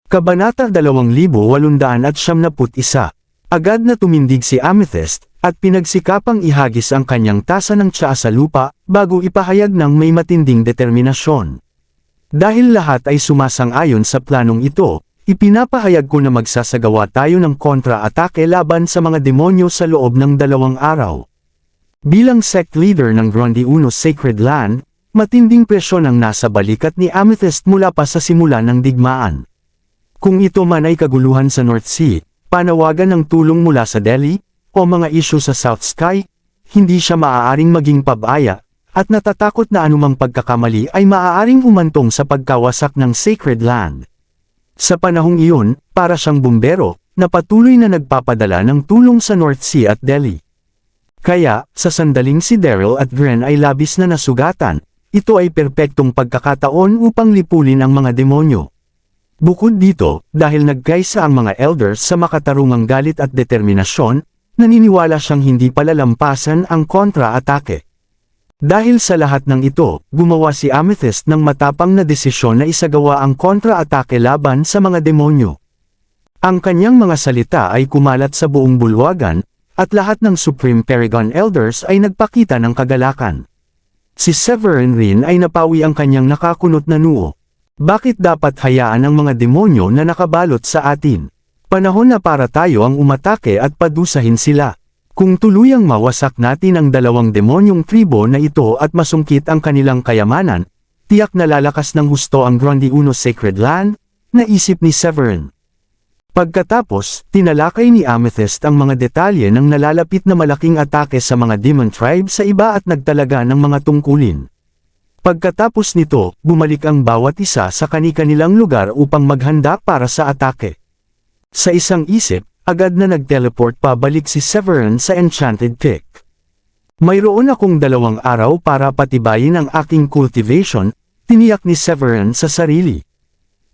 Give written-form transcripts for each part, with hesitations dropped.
Kabanata 2871. Agad na tumindig si Amethyst, at pinagsikapang ihagis ang kanyang tasa ng tsaa sa lupa, bago ipahayag ng may matinding determinasyon. Dahil lahat ay sumasang-ayon sa planong ito, ipinapahayag ko na magsasagawa tayo ng kontra-atake laban sa mga demonyo sa loob ng 2 araw. Bilang sect leader ng Gronde Uno Sacred Land, matinding presyon ang nasa balikat ni Amethyst mula pa sa simula ng digmaan. Kung ito man ay kaguluhan sa North Sea, panawagan ng tulong mula sa Delhi, o mga isyu sa South Sky, hindi siya maaaring maging pabaya, at natatakot na anumang pagkakamali ay maaaring umantong sa pagkawasak ng Sacred Land. Sa panahong iyon, para siyang bumbero, na patuloy na nagpapadala ng tulong sa North Sea at Delhi. Kaya, sa sandaling si Daryl at Gren ay labis na nasugatan, ito ay perpektong pagkakataon upang lipulin ang mga demonyo. Bukod dito, dahil nagkaisa ang mga elders sa makatarungang galit at determinasyon, naniniwala siyang hindi palalampasan ang kontra-atake. Dahil sa lahat ng ito, gumawa si Amethyst ng matapang na desisyon na isagawa ang kontra-atake laban sa mga demonyo. Ang kanyang mga salita ay kumalat sa buong bulwagan, at lahat ng Supreme Paragon Elders ay nagpakita ng kagalakan. Si Severin rin ay napawi ang kanyang nakakunot na noo. Bakit dapat hayaan ang mga demonyo na nakabalot sa atin? Panahon na para tayo ang umatake at padusahin sila. Kung tuluyang mawasak natin ang 2 demonyong tribo na ito at masungkit ang kanilang kayamanan, tiyak na lalakas ng husto ang Gronde Uno Sacred Land, naisip ni Severin. Pagkatapos, tinalakay ni Amethyst ang mga detalye ng nalalapit na malaking atake sa mga demon tribe sa iba at nagtalaga ng mga tungkulin. Pagkatapos nito, bumalik ang bawat isa sa kani-kanilang lugar upang maghanda para sa atake. Sa isang isip, agad na nag-teleport pabalik si Severin sa Enchanted Peak. Mayroon akong 2 araw para patibayin ang aking cultivation, tiniyak ni Severin sa sarili.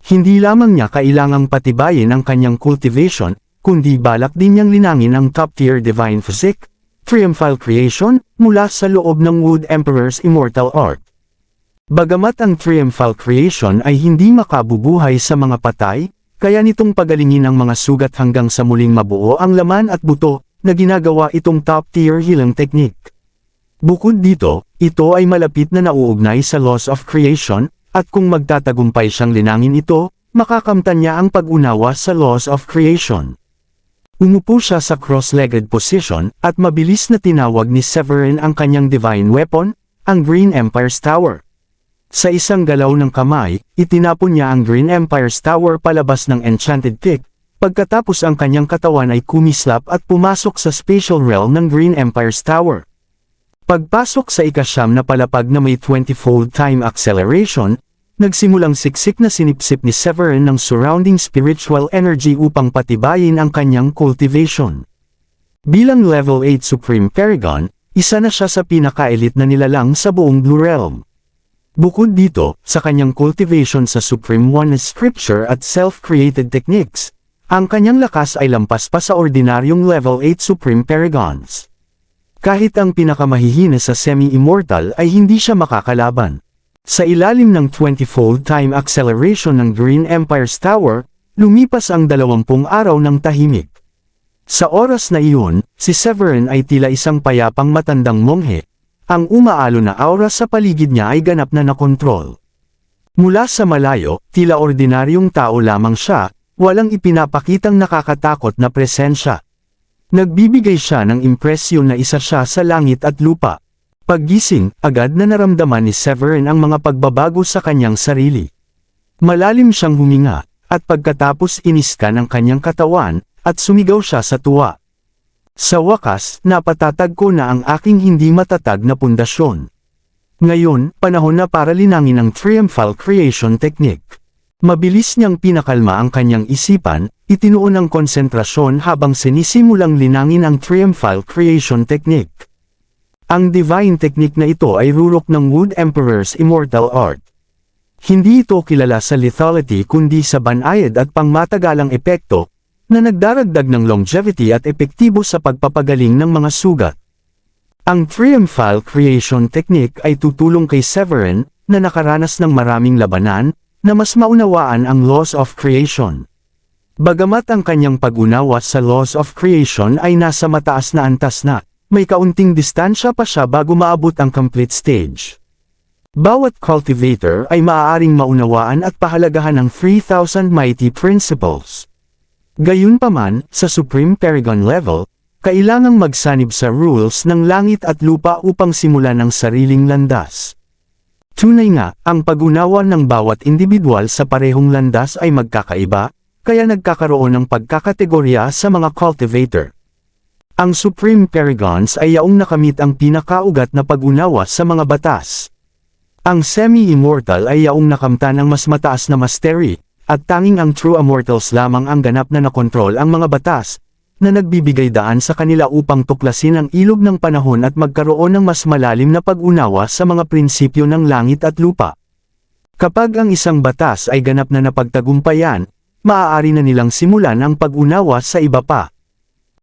Hindi lamang niya kailangang patibayin ang kanyang cultivation, kundi balak din niyang linangin ang top-tier divine physique, triumphal creation, mula sa loob ng Wood Emperor's immortal art. Bagamat ang triumphal creation ay hindi makabubuhay sa mga patay, kaya nitong pagalingin ang mga sugat hanggang sa muling mabuo ang laman at buto, na ginagawa itong top-tier healing technique. Bukod dito, ito ay malapit na nauugnay sa laws of creation, at kung magtatagumpay siyang linangin ito, makakamtan niya ang pag-unawa sa laws of creation. Umupo siya sa cross-legged position, at mabilis na tinawag ni Severin ang kanyang divine weapon, ang Green Empire's Tower. Sa isang galaw ng kamay, itinapon niya ang Green Empire's Tower palabas ng Enchanted Peak, pagkatapos ang kanyang katawan ay kumislap at pumasok sa spatial realm ng Green Empire's Tower. Pagpasok sa ika-9 na palapag na may 20-fold time acceleration, nagsimulang siksik na sinipsip ni Severin ng surrounding spiritual energy upang patibayin ang kanyang cultivation. Bilang level 8 Supreme Paragon, isa na siya sa pinaka-elite na nilalang sa buong Blue Realm. Bukod dito, sa kanyang cultivation sa Supreme Oneness Scripture at self-created techniques, ang kanyang lakas ay lampas pa sa ordinaryong level 8 Supreme Paragons. Kahit ang pinakamahihina sa semi-immortal ay hindi siya makakalaban. Sa ilalim ng 20-fold time acceleration ng Green Empire's Tower, lumipas ang 20 araw ng tahimik. Sa oras na iyon, si Severin ay tila isang payapang matandang monghe. Ang umaalo na aura sa paligid niya ay ganap na nakontrol. Mula sa malayo, tila ordinaryong tao lamang siya, walang ipinapakitang nakakatakot na presensya. Nagbibigay siya ng impresyon na isa siya sa langit at lupa. Paggising, agad na naramdaman ni Severin ang mga pagbabago sa kanyang sarili. Malalim siyang huminga, at pagkatapos iniskan ang kanyang katawan, at sumigaw siya sa tuwa. Sa wakas, napatatag ko na ang aking hindi matatag na pundasyon. Ngayon, panahon na para linangin ang triumphal creation technique. Mabilis niyang pinakalma ang kanyang isipan, itinuon ang konsentrasyon habang sinisimulang linangin ang triumphal creation technique. Ang divine technique na ito ay rurok ng Wood Emperor's immortal art. Hindi ito kilala sa lethality kundi sa banayad at pangmatagalang epekto, na nagdaragdag ng longevity at epektibo sa pagpapagaling ng mga sugat. Ang triumphal creation technique ay tutulong kay Severin, na nakaranas ng maraming labanan, na mas maunawaan ang laws of creation. Bagamat ang kanyang pag-unawa sa laws of creation ay nasa mataas na antas na, may kaunting distansya pa siya bago maabot ang complete stage. Bawat cultivator ay maaaring maunawaan at pahalagahan ng 3,000 mighty principles. Gayunpaman, sa Supreme Paragon level, kailangang magsanib sa rules ng langit at lupa upang simulan ang sariling landas. Tunay nga, ang pag-unawa ng bawat individual sa parehong landas ay magkakaiba, kaya nagkakaroon ng pagkakategorya sa mga cultivator. Ang Supreme Paragons ay yaong nakamit ang pinakaugat na pag-unawa sa mga batas. Ang semi-immortal ay yaong nakamtan ang mas mataas na mastery, at tanging ang true immortals lamang ang ganap na nakontrol ang mga batas, na nagbibigay daan sa kanila upang tuklasin ang ilog ng panahon at magkaroon ng mas malalim na pag-unawa sa mga prinsipyo ng langit at lupa. Kapag ang isang batas ay ganap na napagtagumpayan, maaari na nilang simulan ang pag-unawa sa iba pa.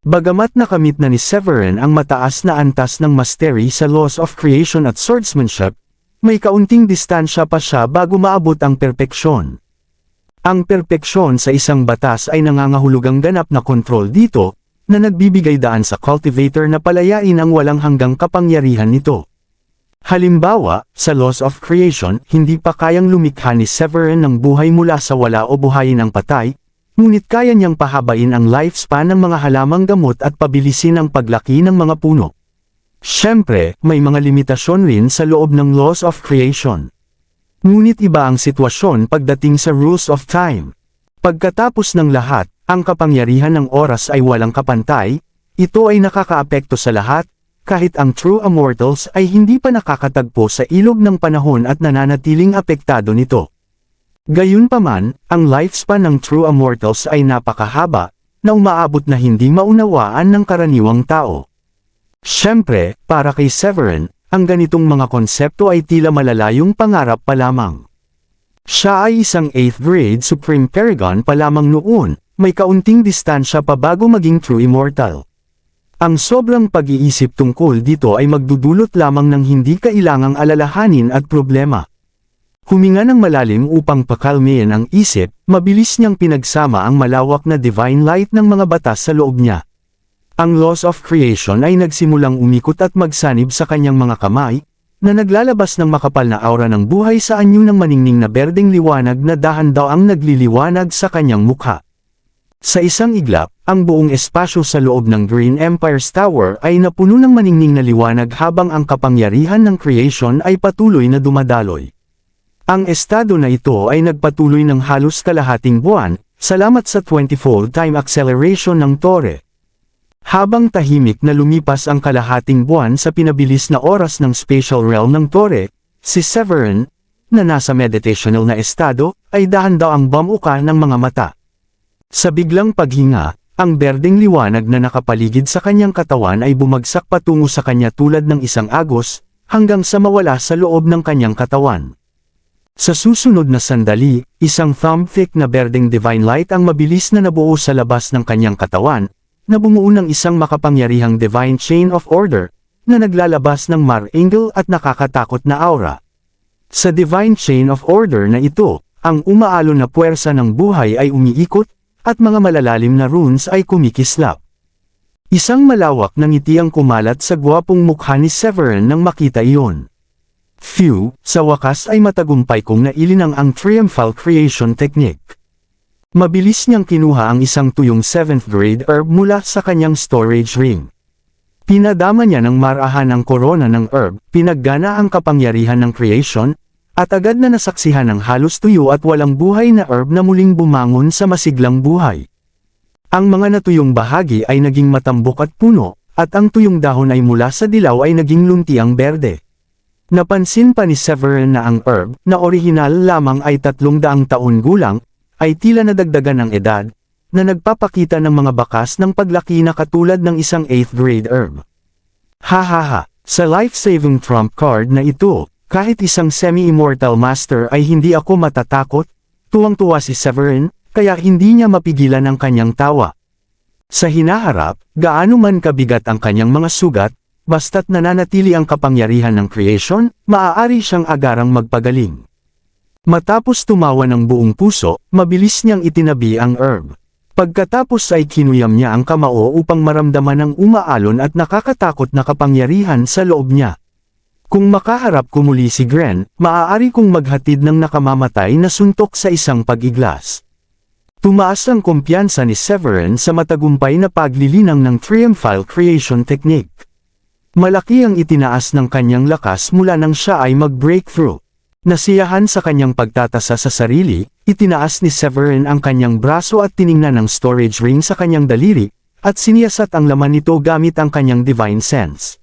Bagamat nakamit na ni Severin ang mataas na antas ng mastery sa laws of creation at swordsmanship, may kaunting distansya pa siya bago maabot ang perpeksyon. Ang perpeksyon sa isang batas ay nangangahulugang ganap na kontrol dito, na nagbibigay daan sa cultivator na palayain ang walang hanggang kapangyarihan nito. Halimbawa, sa laws of creation, hindi pa kayang lumikha ni Severin ng buhay mula sa wala o buhayin ang patay, ngunit kaya niyang pahabain ang lifespan ng mga halamang gamot at pabilisin ang paglaki ng mga puno. Siyempre, may mga limitasyon rin sa loob ng laws of creation. Ngunit iba ang sitwasyon pagdating sa rules of time. Pagkatapos ng lahat, ang kapangyarihan ng oras ay walang kapantay, ito ay nakakaapekto sa lahat, kahit ang true immortals ay hindi pa nakakatagpo sa ilog ng panahon at nananatiling apektado nito. Gayunpaman, ang lifespan ng true immortals ay napakahaba, na umaabot na hindi maunawaan ng karaniwang tao. Siyempre, para kay Severin, ang ganitong mga konsepto ay tila malalayong pangarap pa lamang. Siya ay isang 8th grade Supreme Paragon pa lamang noon, may kaunting distansya pa bago maging true immortal. Ang sobrang pag-iisip tungkol dito ay magdudulot lamang ng hindi kailangang alalahanin at problema. Huminga ng malalim upang pakalmayan ang isip, mabilis niyang pinagsama ang malawak na divine light ng mga batas sa loob niya. Ang laws of creation ay nagsimulang umikot at magsanib sa kanyang mga kamay, na naglalabas ng makapal na aura ng buhay sa anyo ng maningning na berdeng liwanag na dahan daw ang nagliliwanag sa kanyang mukha. Sa isang iglap, ang buong espasyo sa loob ng Green Empire's Tower ay napuno ng maningning na liwanag habang ang kapangyarihan ng creation ay patuloy na dumadaloy. Ang estado na ito ay nagpatuloy ng halos kalahating buwan, salamat sa 20-fold time acceleration ng Torre. Habang tahimik na lumipas ang kalahating buwan sa pinabilis na oras ng spatial realm ng Torre, si Severin, na nasa meditational na estado, ay dahan-daw ang bumuka ng mga mata. Sa biglang paghinga, ang berdeng liwanag na nakapaligid sa kanyang katawan ay bumagsak patungo sa kanya tulad ng isang agos, hanggang sa mawala sa loob ng kanyang katawan. Sa susunod na sandali, isang thumb-thick na berdeng divine light ang mabilis na nabuo sa labas ng kanyang katawan, na bumuo ng isang makapangyarihang divine chain of order, na naglalabas ng mar-angle at nakakatakot na aura. Sa divine chain of order na ito, ang umaalon na puwersa ng buhay ay umiikot, at mga malalalim na runes ay kumikislap. Isang malawak na ngiti ang kumalat sa gwapong mukha ni Severin nang makita iyon. Phew, sa wakas ay matagumpay kong nailinang ang triumphal creation technique. Mabilis niyang kinuha ang isang tuyong 7th grade herb mula sa kanyang storage ring. Pinadama niya ng marahan ang korona ng herb, pinaggana ang kapangyarihan ng creation, at agad na nasaksihan ng halos tuyo at walang buhay na herb na muling bumangon sa masiglang buhay. Ang mga natuyong bahagi ay naging matambok at puno, at ang tuyong dahon ay mula sa dilaw ay naging luntiang berde. Napansin pa ni Severin na ang herb, na orihinal lamang ay 300 taon gulang, ay tila nadagdagan ng edad, na nagpapakita ng mga bakas ng paglaki na katulad ng isang 8th grade herb. Hahaha, sa life-saving trump card na ito, kahit isang semi-immortal master ay hindi ako matatakot, tuwang-tuwa si Severin, kaya hindi niya mapigilan ang kanyang tawa. Sa hinaharap, gaano man kabigat ang kanyang mga sugat, basta't nananatili ang kapangyarihan ng creation, maaari siyang agarang magpagaling. Matapos tumawa ng buong puso, mabilis niyang itinabi ang herb. Pagkatapos ay kinuyam niya ang kamao upang maramdaman ang umaalon at nakakatakot na kapangyarihan sa loob niya. Kung makaharap ko muli si Gren, maaari kong maghatid ng nakamamatay na suntok sa isang pag-iglas. Tumaas ang kumpiyansa ni Severin sa matagumpay na paglilinang ng Triumphal Creation Technique. Malaki ang itinaas ng kanyang lakas mula nang siya ay mag-breakthrough. Nasiyahan sa kanyang pagtatasa sa sarili, itinaas ni Severin ang kanyang braso at tiningnan ang storage ring sa kanyang daliri, at siniyasat ang laman nito gamit ang kanyang divine sense.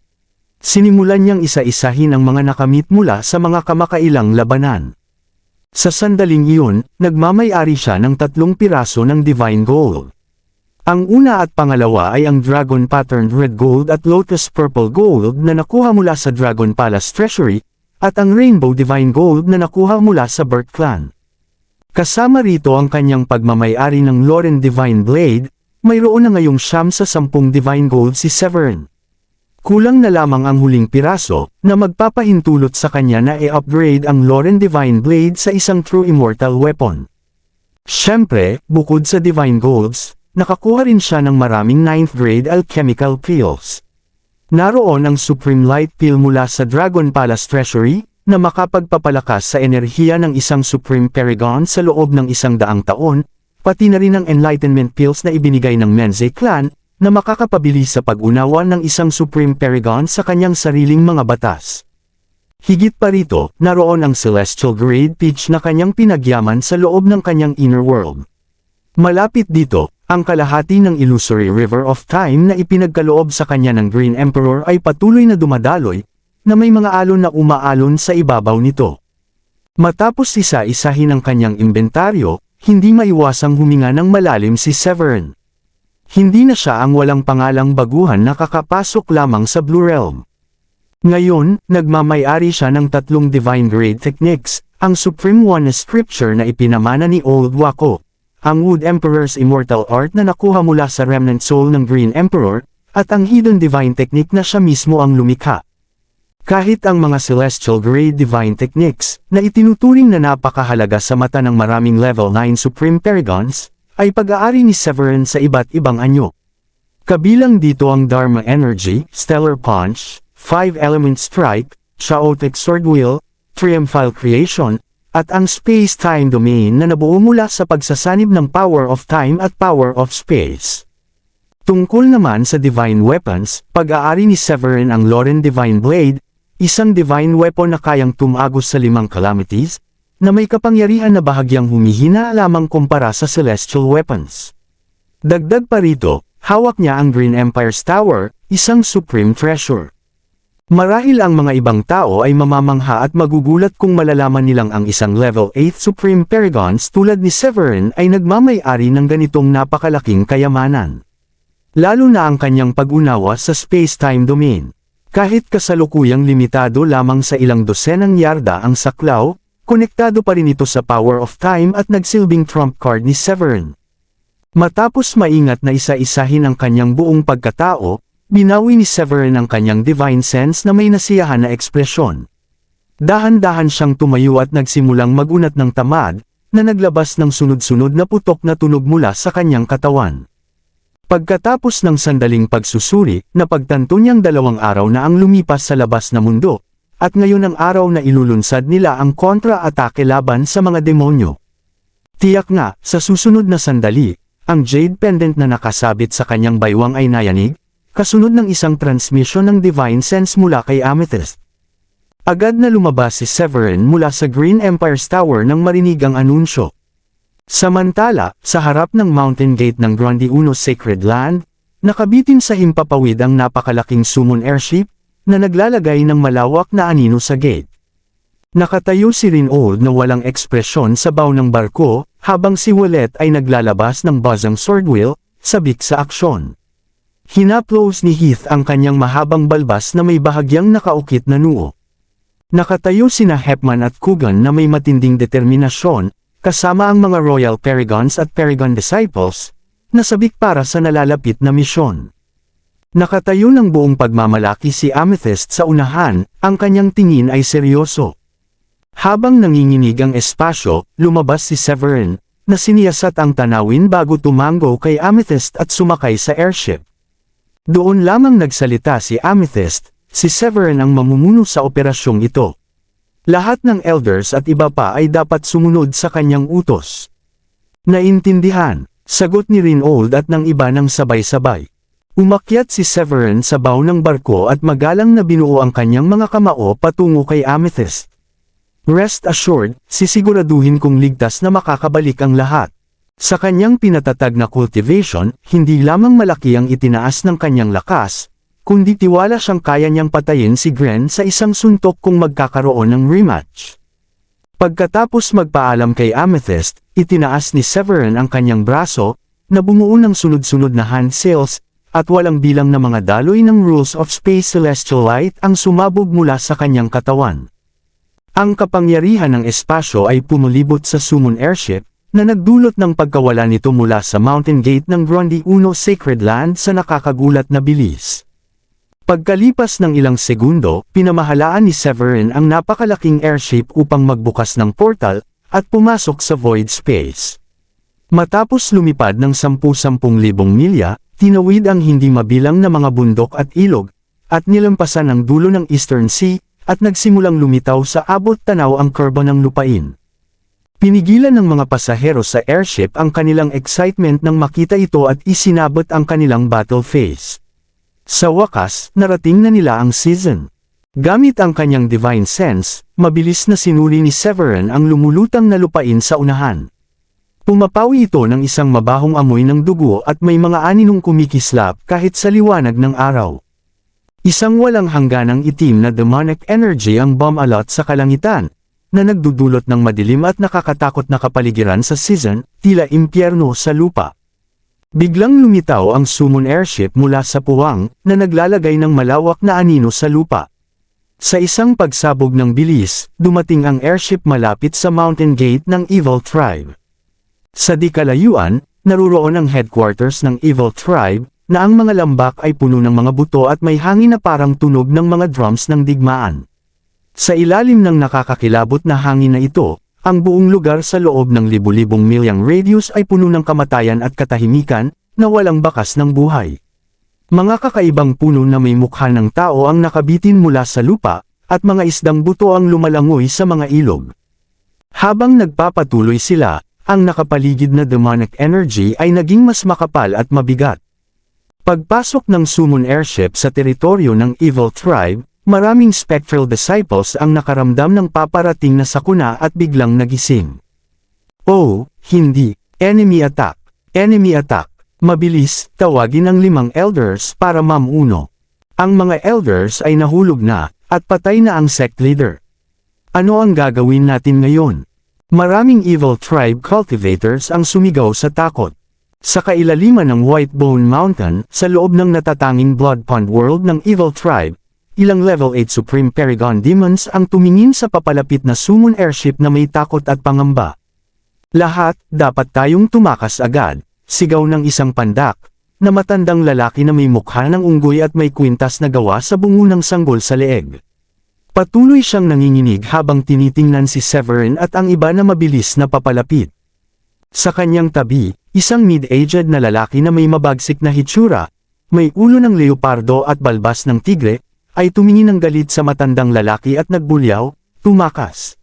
Sinimulan niyang isa-isahin ang mga nakamit mula sa mga kamakailang labanan. Sa sandaling iyon, nagmamay-ari siya ng 3 piraso ng divine gold. Ang una at pangalawa ay ang dragon patterned red gold at lotus purple gold na nakuha mula sa Dragon Palace Treasury, at ang Rainbow Divine Gold na nakuha mula sa Burt Clan. Kasama rito ang kanyang pagmamay-ari ng Loren Divine Blade, mayroon na ngayong 9 sa 10 Divine Gold si Severin. Kulang na lamang ang huling piraso, na magpapahintulot sa kanya na i-upgrade ang Loren Divine Blade sa isang true immortal weapon. Siyempre, bukod sa Divine Golds, nakakuha rin siya ng maraming 9th grade alchemical pills. Naroon ang Supreme Light Pill mula sa Dragon Palace Treasury, na makapagpapalakas sa enerhiya ng isang Supreme Paragon sa loob ng 100 taon, pati na rin ang Enlightenment Pills na ibinigay ng Menze Clan, na makakapabilis sa pag-unawa ng isang Supreme Paragon sa kanyang sariling mga batas. Higit pa rito, naroon ang Celestial Grade Peach na kanyang pinagyaman sa loob ng kanyang inner world. Malapit dito, ang kalahati ng Illusory River of Time na ipinagkaloob sa kanya ng Green Emperor ay patuloy na dumadaloy, na may mga alon na umaalon sa ibabaw nito. Matapos isa-isahin ang kanyang inventaryo, hindi maiwasang huminga ng malalim si Severin. Hindi na siya ang walang pangalang baguhan na kakapasok lamang sa Blue Realm. Ngayon, nagmamay-ari siya ng 3 Divine Grade Techniques, ang Supreme Oneness Scripture na ipinamana ni Old Wako, ang Wood Emperor's Immortal Art na nakuha mula sa Remnant Soul ng Green Emperor, at ang Hidden Divine Technique na siya mismo ang lumikha. Kahit ang mga Celestial Grade Divine Techniques, na itinuturing na napakahalaga sa mata ng maraming Level 9 Supreme Paragons, ay pag-aari ni Severin sa iba't ibang anyo. Kabilang dito ang Dharma Energy, Stellar Punch, 5 Element Strike, Chaotic Sword Wheel, Triumphal Creation, at ang Space-Time Domain na nabuo mula sa pagsasanib ng Power of Time at Power of Space. Tungkol naman sa Divine Weapons, pag-aari ni Severin ang Loren Divine Blade, isang divine weapon na kayang tumagos sa 5 calamities, na may kapangyarihan na bahagyang humihina lamang kumpara sa Celestial Weapons. Dagdag pa rito, hawak niya ang Green Empire's Tower, isang Supreme Treasure. Marahil ang mga ibang tao ay mamamangha at magugulat kung malalaman nilang ang isang Level 8 Supreme Paragons tulad ni Severin ay nagmamay-ari ng ganitong napakalaking kayamanan. Lalo na ang kanyang pag-unawa sa space-time domain. Kahit kasalukuyang limitado lamang sa ilang dosenang yarda ang saklaw, konektado pa rin ito sa Power of Time at nagsilbing trump card ni Severin. Matapos maingat na isa-isahin ang kanyang buong pagkatao, binawi ni Severin ang kanyang divine sense na may nasiyahan na ekspresyon. Dahan-dahan siyang tumayo at nagsimulang magunat ng tamad, na naglabas ng sunod-sunod na putok na tunog mula sa kanyang katawan. Pagkatapos ng sandaling pagsusuri, napagtanto niyang 2 araw na ang lumipas sa labas na mundo, at ngayon ang araw na ilulunsad nila ang kontra-atake laban sa mga demonyo. Tiyak nga, sa susunod na sandali, ang Jade Pendant na nakasabit sa kanyang baywang ay nayanig, kasunod ng isang transmission ng Divine Sense mula kay Amethyst. Agad na lumabas si Severin mula sa Green Empire's Tower nang marinig ang anunsyo. Samantala, sa harap ng Mountain Gate ng Grande Uno Sacred Land, nakabitin sa himpapawid ang napakalaking summon airship, na naglalagay ng malawak na anino sa gate. Nakatayo si Rinold na walang ekspresyon sa bow ng barko, habang si Wallet ay naglalabas ng Bazang Sword Wheel, sabik sa aksyon. Hinaplos ni Heath ang kanyang mahabang balbas na may bahagyang nakaukit na noo. Nakatayo sina Hepman at Kugan na may matinding determinasyon, kasama ang mga Royal Paragons at Paragon Disciples, na sabik para sa nalalapit na misyon. Nakatayo ng buong pagmamalaki si Amethyst sa unahan, ang kanyang tingin ay seryoso. Habang nanginginig ang espasyo, lumabas si Severin, na siniyasat ang tanawin bago tumango kay Amethyst at sumakay sa airship. Doon lamang nagsalita si Amethyst, si Severin ang mamumuno sa operasyong ito. Lahat ng elders at iba pa ay dapat sumunod sa kanyang utos. Naintindihan, sagot ni Reinhold at ng iba ng sabay-sabay. Umakyat si Severin sa baw ng barko at magalang na binuo ang kanyang mga kamao patungo kay Amethyst. Rest assured, sisiguraduhin kong ligtas na makakabalik ang lahat. Sa kanyang pinatatag na cultivation, hindi lamang malaki ang itinaas ng kanyang lakas, kundi tiwala siyang kaya niyang patayin si Gren sa isang suntok kung magkakaroon ng rematch. Pagkatapos magpaalam kay Amethyst, itinaas ni Severin ang kanyang braso, na bumuo ng sunod-sunod na hand sails, at walang bilang na mga daloy ng rules of space celestial light ang sumabog mula sa kanyang katawan. Ang kapangyarihan ng espasyo ay pumulibot sa summon airship, na nagdulot ng pagkawala nito mula sa mountain gate ng Grundy 1 Sacred Land sa nakakagulat na bilis. Pagkalipas ng ilang segundo, pinamahalaan ni Severin ang napakalaking airship upang magbukas ng portal, at pumasok sa void space. Matapos lumipad ng 10,000 milya, tinawid ang hindi mabilang na mga bundok at ilog, at nilampasan ang dulo ng Eastern Sea, at nagsimulang lumitaw sa abot tanaw ang kurba ng lupain. Pinigilan ng mga pasahero sa airship ang kanilang excitement nang makita ito at isinabot ang kanilang battle phase. Sa wakas, narating na nila ang season. Gamit ang kanyang divine sense, mabilis na sinuri ni Severin ang lumulutang na lupain sa unahan. Pumapawi ito ng isang mabahong amoy ng dugo at may mga aninong kumikislap kahit sa liwanag ng araw. Isang walang hangganang itim na demonic energy ang bumalot sa kalangitan, na nagdudulot ng madilim at nakakatakot na kapaligiran sa season, tila impyerno sa lupa. Biglang lumitaw ang summon airship mula sa puwang, na naglalagay ng malawak na anino sa lupa. Sa isang pagsabog ng bilis, dumating ang airship malapit sa mountain gate ng Evil Tribe. Sa di kalayuan, naruroon ang headquarters ng Evil Tribe, na ang mga lambak ay puno ng mga buto at may hangin na parang tunog ng mga drums ng digmaan. Sa ilalim ng nakakakilabot na hangin na ito, ang buong lugar sa loob ng libu-libong milyang radius ay puno ng kamatayan at katahimikan, na walang bakas ng buhay. Mga kakaibang puno na may mukha ng tao ang nakabitin mula sa lupa, at mga isdang buto ang lumalangoy sa mga ilog. Habang nagpapatuloy sila, ang nakapaligid na demonic energy ay naging mas makapal at mabigat. Pagpasok ng summon airship sa teritoryo ng Evil Tribe, maraming spectral disciples ang nakaramdam ng paparating na sakuna at biglang nagising. Oh, hindi. Enemy attack. Enemy attack. Mabilis, tawagin ang 5 elders para mamuno. Ang mga elders ay nahulog na, at patay na ang sect leader. Ano ang gagawin natin ngayon? Maraming Evil Tribe cultivators ang sumigaw sa takot. Sa kailaliman ng Whitebone Mountain, sa loob ng natatanging Blood Pond World ng Evil Tribe, ilang level 8 Supreme Paragon Demons ang tumingin sa papalapit na summon airship na may takot at pangamba. Lahat, dapat tayong tumakas agad, sigaw ng isang pandak, na matandang lalaki na may mukha ng unggoy at may kwintas na gawa sa bungo ng sanggol sa leeg. Patuloy siyang nanginginig habang tinitingnan si Severin at ang iba na mabilis na papalapit. Sa kanyang tabi, isang mid-aged na lalaki na may mabagsik na hitsura, may ulo ng leopardo at balbas ng tigre, ay tumingin ng galit sa matandang lalaki at nagbulyaw, tumakas.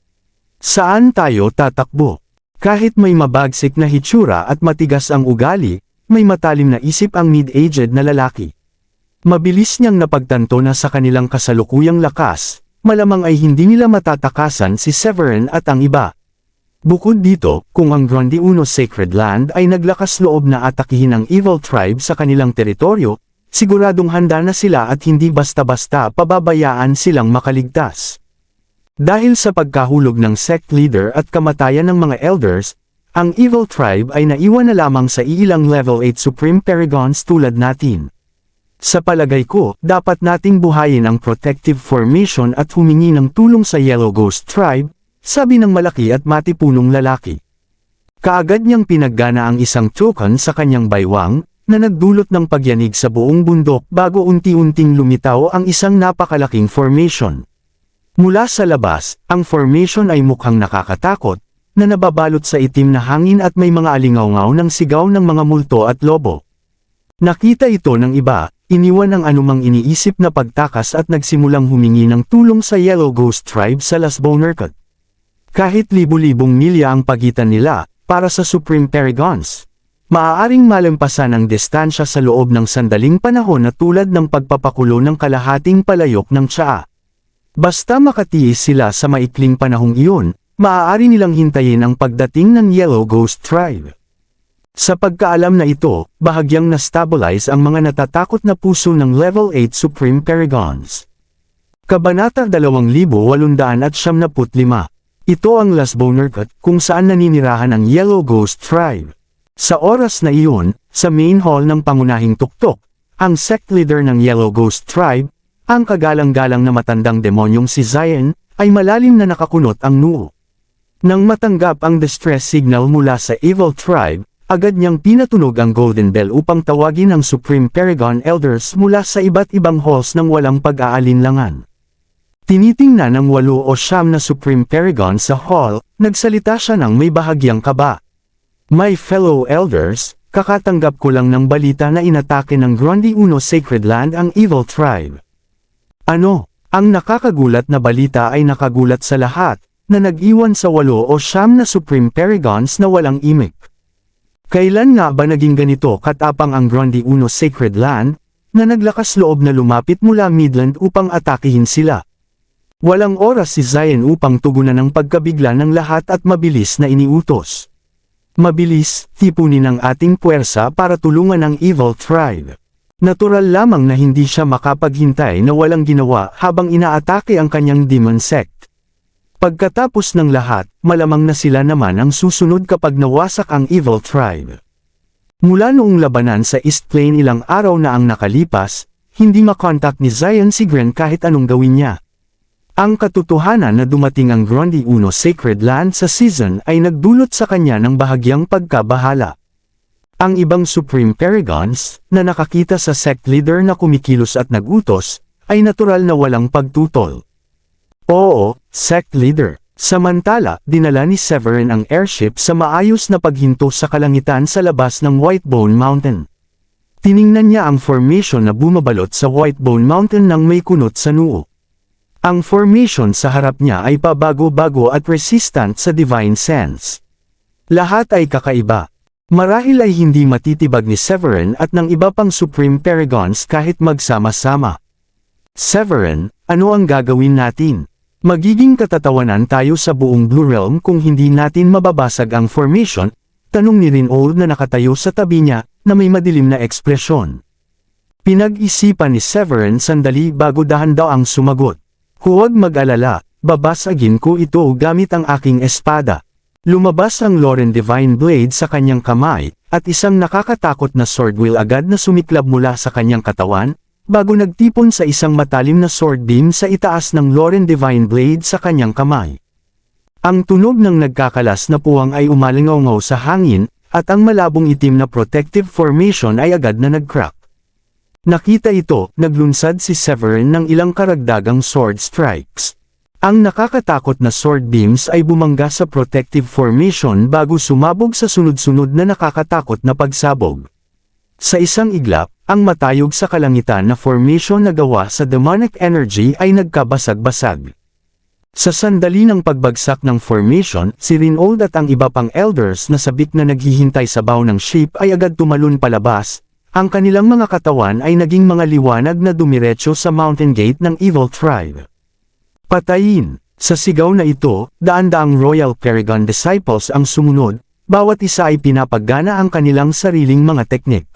Saan tayo tatakbo? Kahit may mabagsik na hitsura at matigas ang ugali, may matalim na isip ang mid-aged na lalaki. Mabilis niyang napagtanto na sa kanilang kasalukuyang lakas, malamang ay hindi nila matatakasan si Severin at ang iba. Bukod dito, kung ang Grundy 1 Sacred Land ay naglakas loob na atakihin ang Evil Tribe sa kanilang teritoryo, siguradong handa na sila at hindi basta-basta pababayaan silang makaligtas. Dahil sa pagkahulog ng sect leader at kamatayan ng mga elders, ang Evil Tribe ay naiwan na lamang sa iilang level 8 Supreme Paragons tulad natin. Sa palagay ko, dapat nating buhayin ang protective formation at humingi ng tulong sa Yellow Ghost Tribe, sabi ng malaki at matipunong lalaki. Kaagad niyang pinaggana ang isang token sa kanyang baywang, na nagdulot ng pagyanig sa buong bundok bago unti-unting lumitaw ang isang napakalaking formation. Mula sa labas, ang formation ay mukhang nakakatakot, na nababalot sa itim na hangin at may mga alingawngaw ng sigaw ng mga multo at lobo. Nakita ito ng iba, iniwan ang anumang iniisip na pagtakas at nagsimulang humingi ng tulong sa Yellow Ghost Tribe sa Las Bonercat. Kahit libu-libong milya ang pagitan nila, para sa Supreme Paragons, maaaring malampasan ang distansya sa loob ng sandaling panahon na tulad ng pagpapakulo ng kalahating palayok ng tsaa. Basta makatiis sila sa maikling panahong iyon, maaari nilang hintayin ang pagdating ng Yellow Ghost Tribe. Sa pagkaalam na ito, bahagyang na-stabilize ang mga natatakot na puso ng Level 8 Supreme Paragons. Kabanata 2875. Ito ang Las Bonercat, kung saan naninirahan ang Yellow Ghost Tribe. Sa oras na iyon, sa main hall ng pangunahing tuktok, ang sect leader ng Yellow Ghost Tribe, ang kagalang-galang na matandang demonyong si Zion, ay malalim na nakakunot ang noo. Nang matanggap ang distress signal mula sa Evil Tribe, agad niyang pinatunog ang Golden Bell upang tawagin ang Supreme Paragon Elders mula sa iba't ibang halls ng walang pag-aalinlangan. Tinitingnan ng 8 o 9 na Supreme Paragon sa hall, nagsalita siya ng may bahagyang kaba. My fellow elders, kakatanggap ko lang ng balita na inatake ng Grundy Uno Sacred Land ang Evil Tribe. Ano? Ang nakakagulat na balita ay nakagulat sa lahat, na nag-iwan sa 8 o 9 na Supreme Paragons na walang imik. Kailan nga ba naging ganito katapang ang Grundy Uno Sacred Land, na naglakas loob na lumapit mula Midland upang atakihin sila? Walang oras si Zion upang tugunan ang pagkabigla ng lahat at mabilis na iniutos. Mabilis, tipunin ang ating puwersa para tulungan ang Evil Tribe. Natural lamang na hindi siya makapaghintay na walang ginawa habang inaatake ang kanyang demon sect. Pagkatapos ng lahat, malamang na sila naman ang susunod kapag nawasak ang Evil Tribe. Mula noong labanan sa East Plain ilang araw na ang nakalipas, hindi makontak ni Zion si Gren kahit anong gawin niya. Ang katotohanan na dumating ang Grundy Uno Sacred Land sa season ay nagdulot sa kanya ng bahagyang pagkabahala. Ang ibang Supreme Paragons, na nakakita sa sect leader na kumikilos at nagutos, ay natural na walang pagtutol. Oo, sect leader. Samantala, dinala ni Severin ang airship sa maayos na paghinto sa kalangitan sa labas ng Whitebone Mountain. Tiningnan niya ang formation na bumabalot sa Whitebone Mountain nang may kunot sa noo. Ang formation sa harap niya ay pabago-bago at resistant sa divine sense. Lahat ay kakaiba. Marahil ay hindi matitibag ni Severin at ng iba pang Supreme Paragons kahit magsama-sama. Severin, ano ang gagawin natin? Magiging katatawanan tayo sa buong Blue Realm kung hindi natin mababasag ang formation, tanong ni Rinold na nakatayo sa tabi niya, na may madilim na ekspresyon. Pinag-isipan ni Severin sandali bago dahan-daw ang sumagot. Huwag mag-alala, babasagin ko ito gamit ang aking espada. Lumabas ang Loren Divine Blade sa kanyang kamay, at isang nakakatakot na sword wheel agad na sumiklab mula sa kanyang katawan, bago nagtipon sa isang matalim na sword beam sa itaas ng Loren Divine Blade sa kanyang kamay. Ang tunog ng nagkakalas na puwang ay umalingaw sa hangin, at ang malabong itim na protective formation ay agad na nag-crack. Nakita ito, naglunsad si Severin ng ilang karagdagang sword strikes. Ang nakakatakot na sword beams ay bumangga sa protective formation bago sumabog sa sunod-sunod na nakakatakot na pagsabog. Sa isang iglap, ang matayog sa kalangitan na formation na gawa sa demonic energy ay nagkabasag-basag. Sa sandali ng pagbagsak ng formation, si Rinold at ang iba pang elders na sabik na naghihintay sa bow ng ship ay agad tumalon palabas. Ang kanilang mga katawan ay naging mga liwanag na dumiretso sa mountain gate ng Evil Tribe. Patayin! Sa sigaw na ito, daan-daang Royal Paragon disciples ang sumunod, bawat isa ay pinapagana ang kanilang sariling mga teknik.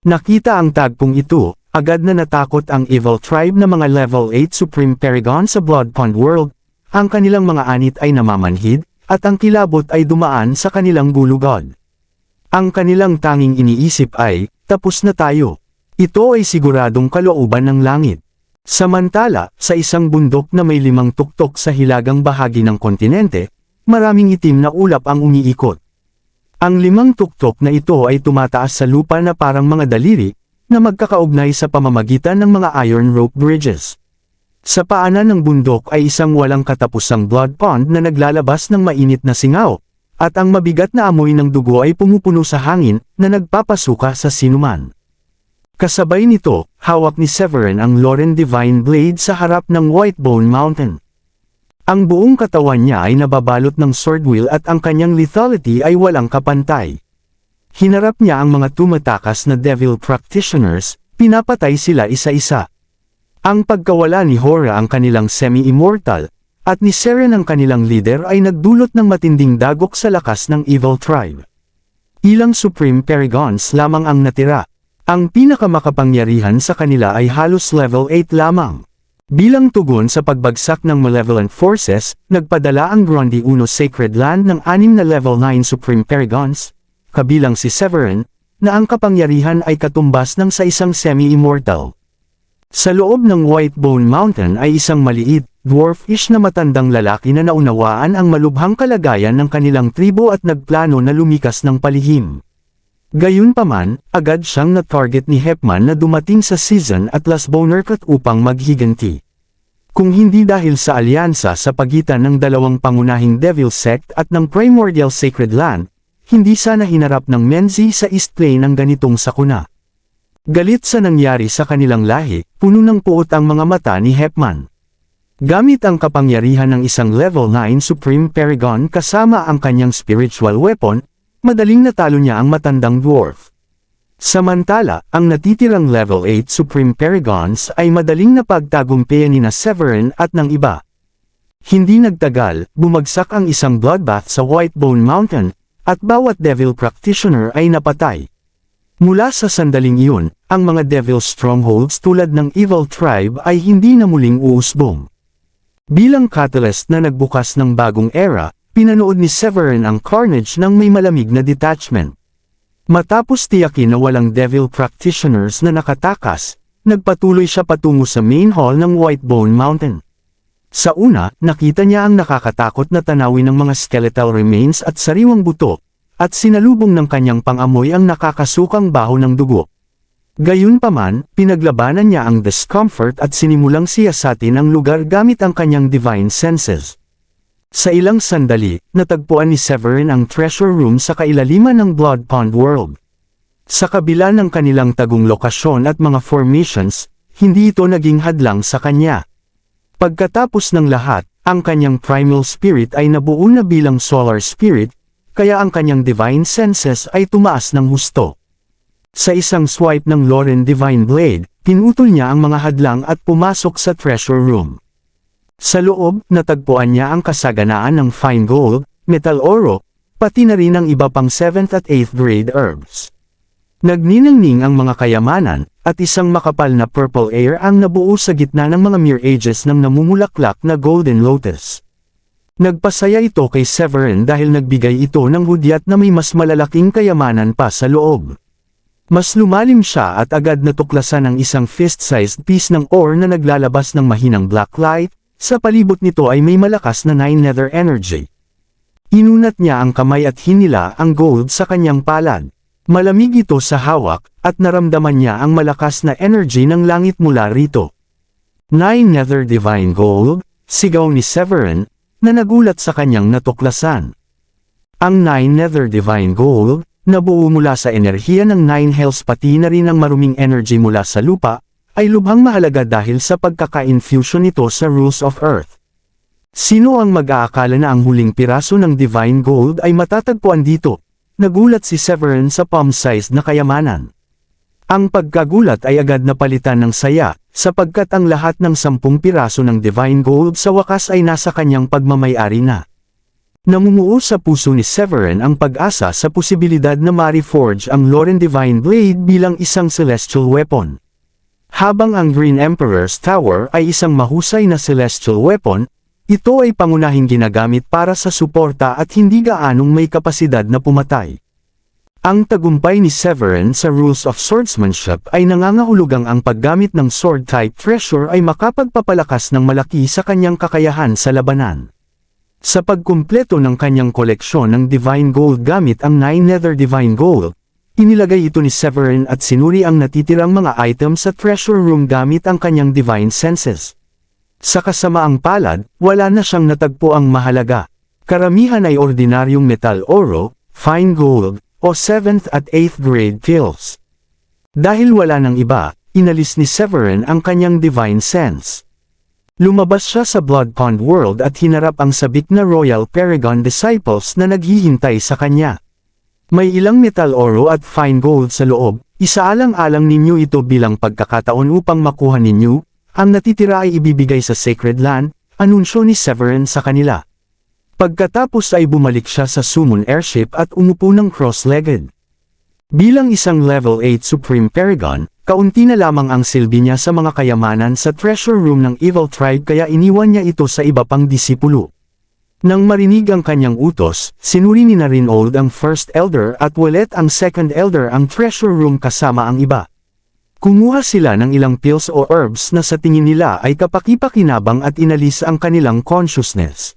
Nakita ang tagpong ito, agad na natakot ang Evil Tribe na mga Level 8 Supreme Paragon sa Blood Pond World, ang kanilang mga anit ay namamanhid, at ang kilabot ay dumaan sa kanilang gulugod. Ang kanilang tanging iniisip ay, tapos na tayo. Ito ay siguradong kalooban ng langit. Samantala, sa isang bundok na may 5 tuktok sa hilagang bahagi ng kontinente, maraming itim na ulap ang umiikot. Ang 5 tuktok na ito ay tumataas sa lupa na parang mga daliri, na magkakaugnay sa pamamagitan ng mga iron rope bridges. Sa paanan ng bundok ay isang walang katapusang blood pond na naglalabas ng mainit na singaw, at ang mabigat na amoy ng dugo ay pumupuno sa hangin na nagpapasuka sa sinuman. Kasabay nito, hawak ni Severin ang Loren Divine Blade sa harap ng Whitebone Mountain. Ang buong katawan niya ay nababalot ng sword wheel at ang kanyang lethality ay walang kapantay. Hinarap niya ang mga tumatakas na devil practitioners, pinapatay sila isa-isa. Ang pagkawala ni Hora ang kanilang semi-immortal, at ni Seren ang kanilang leader ay nagdulot ng matinding dagok sa lakas ng Evil Tribe. Ilang Supreme Paragons lamang ang natira. Ang pinakamakapangyarihan sa kanila ay halos level 8 lamang. Bilang tugon sa pagbagsak ng malevolent forces, nagpadala ang Grundy Uno Sacred Land ng 6 na level 9 Supreme Paragons, kabilang si Severin, na ang kapangyarihan ay katumbas ng sa isang semi-immortal. Sa loob ng Whitebone Mountain ay isang maliit, dwarfish na matandang lalaki na naunawaan ang malubhang kalagayan ng kanilang tribo at nagplano na lumikas ng palihim. Gayunpaman, agad siyang na-target ni Hepman na dumating sa season at Lasbonerkat upang maghiganti. Kung hindi dahil sa alyansa sa pagitan ng dalawang pangunahing Devil Sect at ng Primordial Sacred Land, hindi sana hinarap ng Menzi sa East Plain ang ganitong sakuna. Galit sa nangyari sa kanilang lahi, puno ng puot ang mga mata ni Hepman. Gamit ang kapangyarihan ng isang level 9 Supreme Paragon kasama ang kanyang spiritual weapon, madaling natalo niya ang matandang dwarf. Samantala, ang natitirang level 8 Supreme Paragons ay madaling napagtagumpian ni Severin at ng iba. Hindi nagtagal, bumagsak ang isang bloodbath sa Whitebone Mountain, at bawat devil practitioner ay napatay. Mula sa sandaling iyon, ang mga devil strongholds tulad ng Evil Tribe ay hindi na muling uusbong. Bilang catalyst na nagbukas ng bagong era, pinanood ni Severin ang carnage ng may malamig na detachment. Matapos tiyakin na walang devil practitioners na nakatakas, nagpatuloy siya patungo sa main hall ng Whitebone Mountain. Sa una, nakita niya ang nakakatakot na tanawin ng mga skeletal remains at sariwang buto, at sinalubong ng kanyang pangamoy ang nakakasukang baho ng dugo. Gayunpaman, pinaglabanan niya ang discomfort at sinimulang siyasatin ang lugar gamit ang kanyang divine senses. Sa ilang sandali, natagpuan ni Severin ang treasure room sa kailaliman ng Blood Pond World. Sa kabila ng kanilang tagong lokasyon at mga formations, hindi ito naging hadlang sa kanya. Pagkatapos ng lahat, ang kanyang primal spirit ay nabuo na bilang solar spirit, kaya ang kanyang divine senses ay tumaas ng husto. Sa isang swipe ng Loren Divine Blade, pinutol niya ang mga hadlang at pumasok sa treasure room. Sa loob, natagpuan niya ang kasaganaan ng fine gold, metal oro, pati na rin ang iba pang 7th at 8th grade herbs. Nagniningning ang mga kayamanan, at isang makapal na purple air ang nabuo sa gitna ng mga mere ages ng namumulaklak na golden lotus. Nagpasaya ito kay Severin dahil nagbigay ito ng hudyat na may mas malalaking kayamanan pa sa loob. Mas lumalim siya at agad natuklasan ang isang fist-sized piece ng ore na naglalabas ng mahinang black light, sa palibot nito ay may malakas na 9 nether energy. Inunat niya ang kamay at hinila ang gold sa kanyang palad. Malamig ito sa hawak, at naramdaman niya ang malakas na energy ng langit mula rito. 9 nether divine gold, sigaw ni Severin, na nagulat sa kanyang natuklasan. Ang 9 nether divine gold, nabuo mula sa enerhiya ng 9 hells pati na rin ang maruming energy mula sa lupa, ay lubhang mahalaga dahil sa pagkaka-infusion nito sa rules of earth. Sino ang mag-aakala na ang huling piraso ng divine gold ay matatagpuan dito? Nagulat si Severin sa palm-sized na kayamanan. Ang pagkagulat ay agad napalitan ng saya, sapagkat ang lahat ng 10 piraso ng divine gold sa wakas ay nasa kanyang pagmamay-ari na. Namumuo sa puso ni Severin ang pag-asa sa posibilidad na ma-reforge ang Loren Divine Blade bilang isang celestial weapon. Habang ang Green Emperor's Tower ay isang mahusay na celestial weapon, ito ay pangunahing ginagamit para sa suporta at hindi gaanong may kapasidad na pumatay. Ang tagumpay ni Severin sa Rules of Swordsmanship ay nangangahulugang ang paggamit ng sword-type treasure ay makapagpapalakas ng malaki sa kanyang kakayahan sa labanan. Sa pagkumpleto ng kanyang koleksyon ng Divine Gold gamit ang 9 Nether Divine Gold, inilagay ito ni Severin at sinuri ang natitirang mga items sa treasure room gamit ang kanyang divine senses. Sa kasamaang palad, wala na siyang natagpo ang mahalaga. Karamihan ay ordinaryong metal oro, fine gold, o 7th at 8th grade pills. Dahil wala nang iba, inalis ni Severin ang kanyang divine sense. Lumabas siya sa Blood Pond World at hinarap ang sabik na Royal Paragon disciples na naghihintay sa kanya. May ilang metal oro at fine gold sa loob, isaalang-alang ninyo ito bilang pagkakataon upang makuha ninyo, ang natitira ay ibibigay sa Sacred Land, anunsyo ni Severin sa kanila. Pagkatapos ay bumalik siya sa Summon Airship at umupo ng cross-legged. Bilang isang level 8 Supreme Paragon, kaunti na lamang ang silbi niya sa mga kayamanan sa treasure room ng Evil Tribe kaya iniwan niya ito sa iba pang disipulo. Nang marinig ang kanyang utos, sinuri ni Reynold ang First Elder at Wallet ang Second Elder ang treasure room kasama ang iba. Kumuha sila ng ilang pills o herbs na sa tingin nila ay kapaki-pakinabang at inalis ang kanilang consciousness.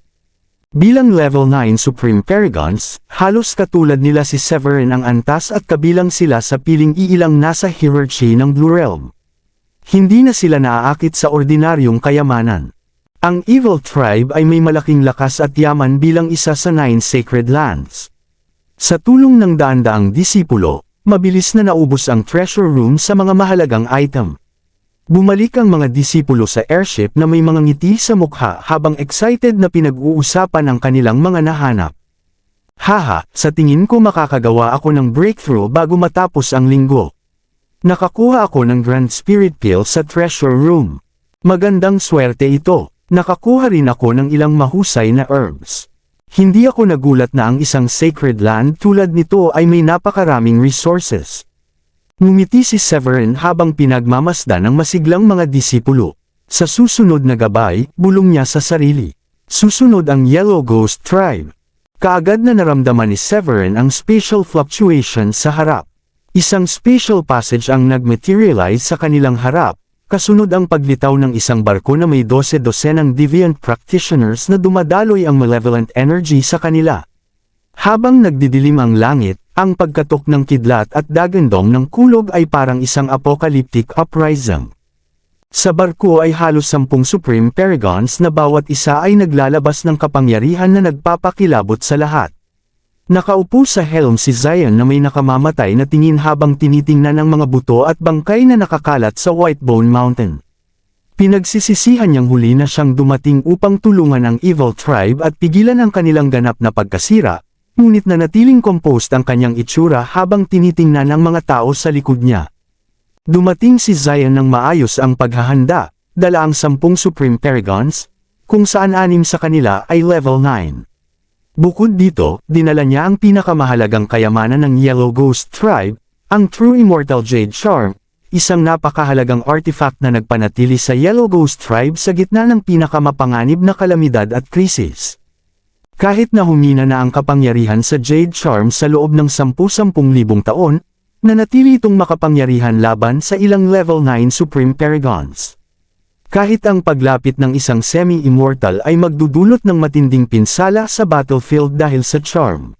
Bilang level 9 Supreme Paragons, halos katulad nila si Severin ang antas at kabilang sila sa piling iilang nasa hierarchy ng Blue Realm. Hindi na sila naaakit sa ordinaryong kayamanan. Ang Evil Tribe ay may malaking lakas at yaman bilang isa sa 9 Sacred Lands. Sa tulong ng daan-daang disipulo, mabilis na naubos ang treasure room sa mga mahalagang item. Bumalik ang mga disipulo sa airship na may mga ngiti sa mukha habang excited na pinag-uusapan ang kanilang mga nahanap. Haha, sa tingin ko makakagawa ako ng breakthrough bago matapos ang linggo. Nakakuha ako ng Grand Spirit Pill sa treasure room. Magandang swerte ito. Nakakuha rin ako ng ilang mahusay na herbs. Hindi ako nagulat na ang isang sacred land tulad nito ay may napakaraming resources. Ngumiti si Severin habang pinagmamasdan ng masiglang mga disipulo. Sa susunod na gabay, bulong niya sa sarili. Susunod ang Yellow Ghost Tribe. Kaagad na naramdaman ni Severin ang spatial fluctuation sa harap. Isang spatial passage ang nag-materialize sa kanilang harap, kasunod ang paglitaw ng isang barko na may 12-dosenang deviant practitioners na dumadaloy ang malevolent energy sa kanila. Habang nagdidilim ang langit, ang pagkatok ng kidlat at dagandong ng kulog ay parang isang apocalyptic uprising. Sa barko ay halos 10 Supreme Paragons na bawat isa ay naglalabas ng kapangyarihan na nagpapakilabot sa lahat. Nakaupo sa helm si Zion na may nakamamatay na tingin habang tinitingnan ang mga buto at bangkay na nakakalat sa Whitebone Mountain. Pinagsisisihan niyang huli na siyang dumating upang tulungan ang Evil Tribe at pigilan ang kanilang ganap na pagkasira, ngunit nanatiling composed ang kanyang itsura habang tinitingnan ang mga tao sa likod niya. Dumating si Zion ng maayos ang paghahanda, dala ang 10 Supreme Paragons, kung saan 6 sa kanila ay level 9. Bukod dito, dinala niya ang pinakamahalagang kayamanan ng Yellow Ghost Tribe, ang True Immortal Jade Charm, isang napakahalagang artifact na nagpanatili sa Yellow Ghost Tribe sa gitna ng pinakamapanganib na kalamidad at krisis. Kahit na humina na ang kapangyarihan sa Jade Charm sa loob ng 10,000 taon, nanatili itong makapangyarihan laban sa ilang level 9 Supreme Paragons. Kahit ang paglapit ng isang semi-immortal ay magdudulot ng matinding pinsala sa battlefield dahil sa charm.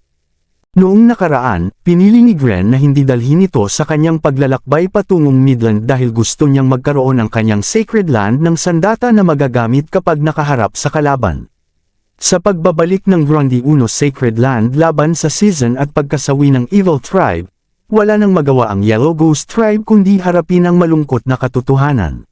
Noong nakaraan, pinili ni Gren na hindi dalhin ito sa kanyang paglalakbay patungong Midland dahil gusto niyang magkaroon ng kanyang sacred land ng sandata na magagamit kapag nakaharap sa kalaban. Sa pagbabalik ng Grundy Uno Sacred Land laban sa season at pagkasawi ng Evil Tribe, wala nang magawa ang Yellow Ghost Tribe kundi harapin ang malungkot na katotohanan.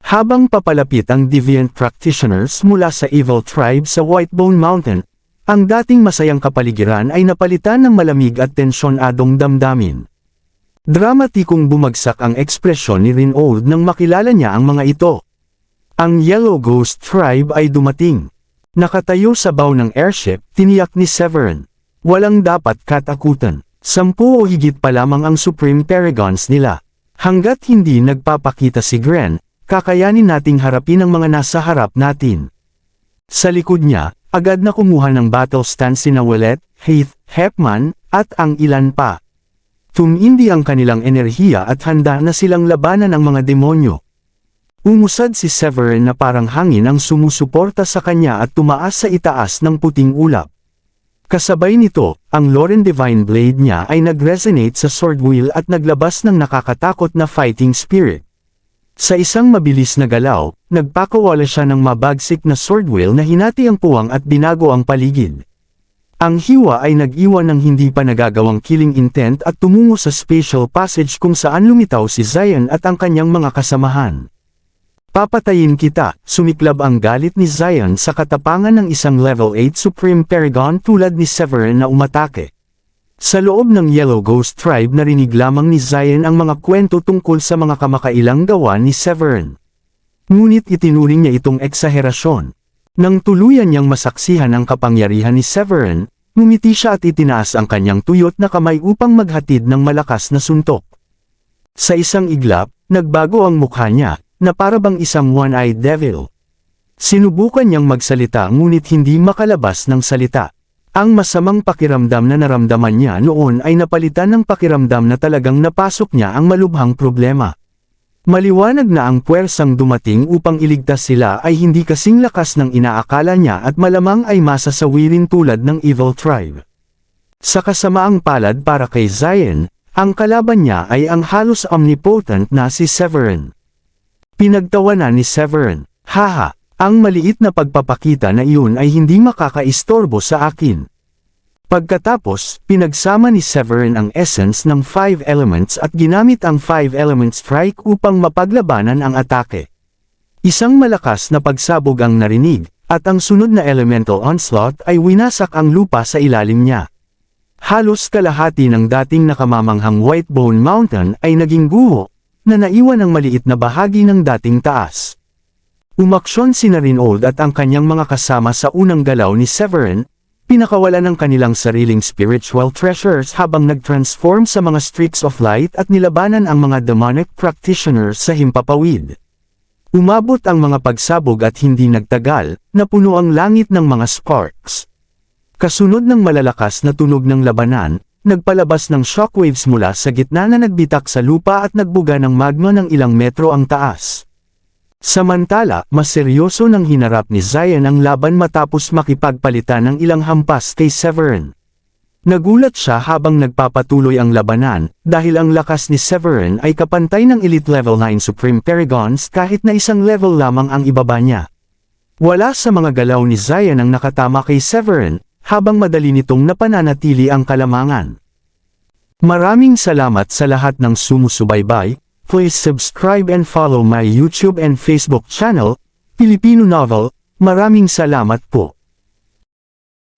Habang papalapit ang Deviant Practitioners mula sa Evil Tribe sa Whitebone Mountain, ang dating masayang kapaligiran ay napalitan ng malamig at tensyonadong damdamin. Dramatikong bumagsak ang ekspresyon ni Reynold nang makilala niya ang mga ito. Ang Yellow Ghost Tribe ay dumating. Nakatayo sa bow ng airship, tiniyak ni Severin. Walang dapat katakutan. 10 o higit pa lamang ang Supreme Paragons nila. Hanggat hindi nagpapakita si Gren, kakayanin nating harapin ang mga nasa harap natin. Sa likod niya, agad na kumuha ng battle stance sina Wallet, Heath, Hepman, at ang ilan pa. Tumindi ang kanilang enerhiya at handa na silang labanan ang mga demonyo. Umusad si Severin na parang hangin ang sumusuporta sa kanya at tumaas sa itaas ng puting ulap. Kasabay nito, ang Loren Divine Blade niya ay nag-resonate sa sword wheel at naglabas ng nakakatakot na fighting spirit. Sa isang mabilis na galaw, nagpakawala siya ng mabagsik na sword wheel na hinati ang puwang at binago ang paligid. Ang hiwa ay nag-iwan ng hindi pa nagagawang killing intent at tumungo sa spatial passage kung saan lumitaw si Zion at ang kanyang mga kasamahan. Papatayin kita, sumiklab ang galit ni Zion sa katapangan ng isang level 8 Supreme Paragon tulad ni Severin na umatake. Sa loob ng Yellow Ghost Tribe narinig lamang ni Zion ang mga kwento tungkol sa mga kamakailang gawa ni Severin. Ngunit itinuring niya itong eksaherasyon. Nang tuluyan niyang masaksihan ang kapangyarihan ni Severin, ngumiti siya at itinaas ang kanyang tuyot na kamay upang maghatid ng malakas na suntok. Sa isang iglap, nagbago ang mukha niya, na parabang isang one-eyed devil. Sinubukan niyang magsalita ngunit hindi makalabas ng salita. Ang masamang pakiramdam na naramdaman niya noon ay napalitan ng pakiramdam na talagang napasok niya ang malubhang problema. Maliwanag na ang puwersang dumating upang iligtas sila ay hindi kasing lakas ng inaakala niya at malamang ay masasawirin tulad ng Evil Tribe. Sa kasamaang palad para kay Zion, ang kalaban niya ay ang halos omnipotent na si Severin. Pinagtawanan ni Severin, "Haha, ang maliit na pagpapakita na iyon ay hindi makakaistorbo sa akin." Pagkatapos, pinagsama ni Severin ang essence ng 5 elements at ginamit ang 5 element strike upang mapaglabanan ang atake. Isang malakas na pagsabog ang narinig, at ang sunod na elemental onslaught ay winasak ang lupa sa ilalim niya. Halos kalahati ng dating nakamamanghang Whitebone Mountain ay naging guho, na naiwan ang maliit na bahagi ng dating taas. Umaksyon si Reynold at ang kanyang mga kasama sa unang galaw ni Severin, pinakawala ng kanilang sariling spiritual treasures habang nag-transform sa mga streaks of light at nilabanan ang mga demonic practitioners sa himpapawid. Umabot ang mga pagsabog at hindi nagtagal, napuno ang langit ng mga sparks. Kasunod ng malalakas na tunog ng labanan, nagpalabas ng shockwaves mula sa gitna na nagbitak sa lupa at nagbuga ng magma ng ilang metro ang taas. Samantala, mas seryoso nang hinarap ni Zion ang laban matapos makipagpalitan ng ilang hampas kay Severin. Nagulat siya habang nagpapatuloy ang labanan, dahil ang lakas ni Severin ay kapantay ng Elite Level 9 Supreme Paragons kahit na isang level lamang ang ibaba niya. Wala sa mga galaw ni Zion ang nakatama kay Severin, habang madali nitong napananatili ang kalamangan. Maraming salamat sa lahat ng sumusubaybay. Please subscribe and follow my YouTube and Facebook channel, Filipino Novel. Maraming salamat po.